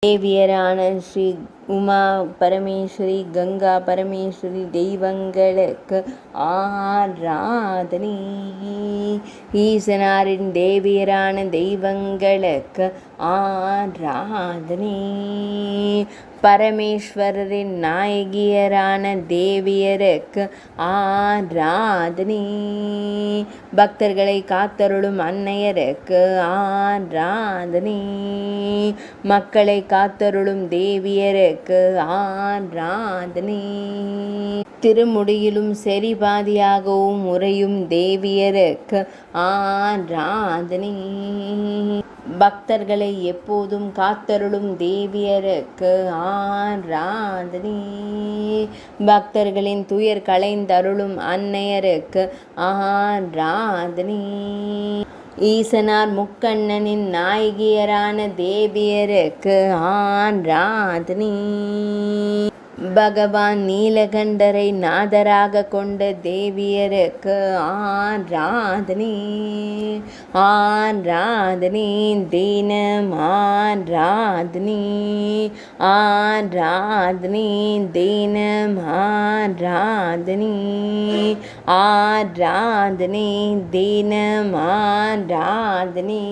தேவியரான ஸ்ரீ உமா பரமேஸ்வரி, கங்கா பரமேஸ்வரி தெய்வங்களுக்கு ஆராதனை. ஈசனாரின் தேவியரான தெய்வங்களுக்கு ஆராதனை. பரமேஸ்வரரின் நாயகியரான தேவியருக்கு ஆராதனை. பக்தர்களை காத்தருளும் அன்னையருக்கு ஆராதனை. மக்களை காத்தருளும் தேவியருக்கு ஆராதனை. திருமுடியிலும் செரிபாதியாகவும் உறையும் தேவியருக்கு ஆராதனை. பக்தர்களை எப்போதும் காத்தருளும் தேவியருக்கு ஆராதனை. பக்தர்களின் துயர் களைந்தருளும் அன்னையருக்கு ஆராதனை. ஈசனார் முக்கண்ணனின் நாயகியரான தேவியருக்கு ஆராதனை. பகவான் நீலகண்டரை நாதராக கொண்ட தேவியருக்கு ஆராதனை. ஆராதனை தினம் ஆராதனை. ஆராதனை தினம் ஆராதனை. ஆராதனை தினம் ஆராதனை.